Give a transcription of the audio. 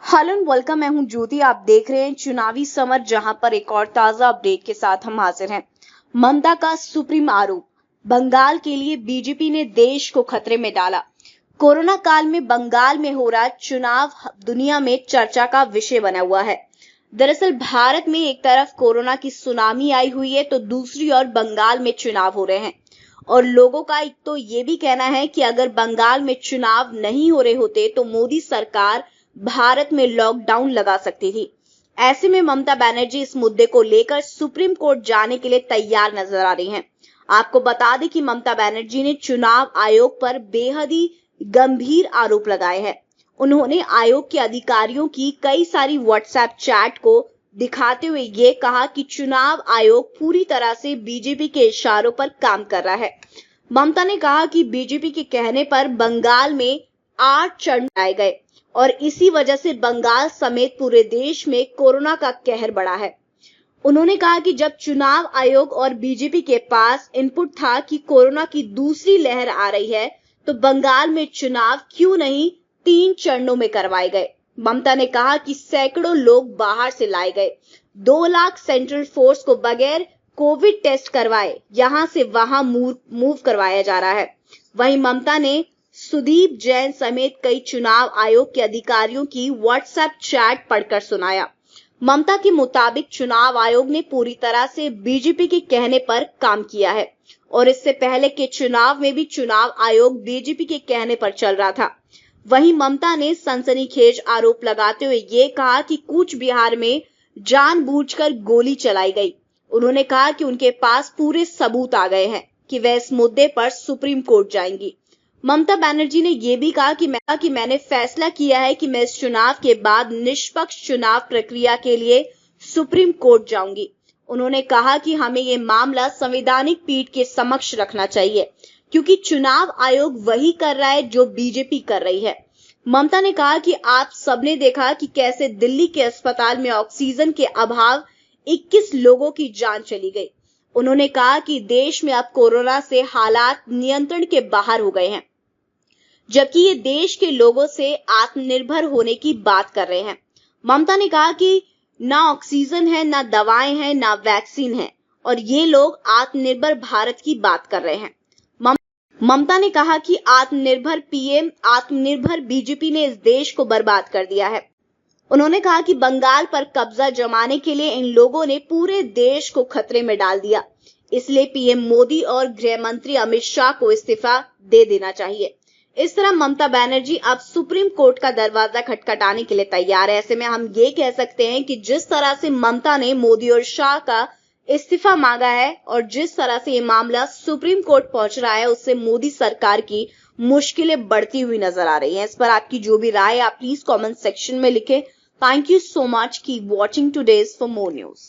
Hello and welcome. मैं हूं ज्योति। आप देख रहे हैं चुनावी समर, जहां पर एक और ताजा अपडेट के साथ हम हाजिर हैं। ममता का सुप्रीम आरोप, बंगाल के लिए बीजेपी ने देश को खतरे में डाला। कोरोना काल में बंगाल में हो रहा चुनाव दुनिया में चर्चा का विषय बना हुआ है। दरअसल भारत में एक तरफ कोरोना की सुनामी आई हुई है, तो दूसरी ओर बंगाल में चुनाव हो रहे हैं। और लोगों का एक तो ये भी कहना है कि अगर बंगाल में चुनाव नहीं हो रहे होते तो मोदी सरकार भारत में लॉकडाउन लगा सकती थी। ऐसे में ममता बनर्जी इस मुद्दे को लेकर सुप्रीम कोर्ट जाने के लिए तैयार नजर आ रही हैं। आपको बता दें कि ममता बनर्जी ने चुनाव आयोग पर बेहद ही गंभीर आरोप लगाए हैं। उन्होंने आयोग के अधिकारियों की कई सारी व्हाट्सएप चैट को दिखाते हुए ये कहा कि चुनाव आयोग पूरी तरह से बीजेपी के इशारों पर काम कर रहा है। ममता ने कहा कि बीजेपी के कहने पर बंगाल में 8 चरण आए गए और इसी वजह से बंगाल समेत पूरे देश में कोरोना का कहर बढ़ा है। उन्होंने कहा कि जब चुनाव आयोग और बीजेपी के पास इनपुट था कि कोरोना की दूसरी लहर आ रही है, तो बंगाल में चुनाव क्यों नहीं 3 चरणों में करवाए गए। ममता ने कहा कि सैकड़ों लोग बाहर से लाए गए, 2 लाख सेंट्रल फोर्स को बगैर कोविड टेस्ट करवाए यहां से वहां मूव करवाया जा रहा है। वहीं ममता ने सुदीप जैन समेत कई चुनाव आयोग के अधिकारियों की व्हाट्सएप चैट पढ़कर सुनाया। ममता के मुताबिक चुनाव आयोग ने पूरी तरह से बीजेपी के कहने पर काम किया है और इससे पहले के चुनाव में भी चुनाव आयोग बीजेपी के कहने पर चल रहा था। वहीं ममता ने सनसनीखेज आरोप लगाते हुए ये कहा कि कूच बिहार में जानबूझकर गोली चलाई गई। उन्होंने कहा कि उनके पास पूरे सबूत आ गए हैं कि वह इस मुद्दे पर सुप्रीम कोर्ट जाएंगी। ममता बनर्जी ने यह भी कहा कि मैंने फैसला किया है कि मैं इस चुनाव के बाद निष्पक्ष चुनाव प्रक्रिया के लिए सुप्रीम कोर्ट जाऊंगी। उन्होंने कहा कि हमें यह मामला संवैधानिक पीठ के समक्ष रखना चाहिए, क्योंकि चुनाव आयोग वही कर रहा है जो बीजेपी कर रही है। ममता ने कहा कि आप सबने देखा कि कैसे दिल्ली के अस्पताल में ऑक्सीजन के अभाव 21 लोगों की जान चली गई। उन्होंने कहा कि देश में अब कोरोना से हालात नियंत्रण के बाहर हो गए हैं, जबकि ये देश के लोगों से आत्मनिर्भर होने की बात कर रहे हैं। ममता ने कहा कि ना ऑक्सीजन है, ना दवाएं हैं, ना वैक्सीन है और ये लोग आत्मनिर्भर भारत की बात कर रहे हैं। ममता ने कहा कि आत्मनिर्भर पीएम, आत्मनिर्भर बीजेपी ने इस देश को बर्बाद कर दिया है। उन्होंने कहा कि बंगाल पर कब्जा जमाने के लिए इन लोगों ने पूरे देश को खतरे में डाल दिया, इसलिए पीएम मोदी और गृह मंत्री अमित शाह को इस्तीफा दे देना चाहिए। इस तरह ममता बनर्जी अब सुप्रीम कोर्ट का दरवाजा खटखटाने के लिए तैयार है। ऐसे में हम ये कह सकते हैं कि जिस तरह से ममता ने मोदी और शाह का इस्तीफा मांगा है और जिस तरह से ये मामला सुप्रीम कोर्ट पहुंच रहा है, उससे मोदी सरकार की मुश्किलें बढ़ती हुई नजर आ रही हैं। इस पर आपकी जो भी राय है आप प्लीज कमेंट सेक्शन में लिखें। Thank you so much. Keep watching today's for more news.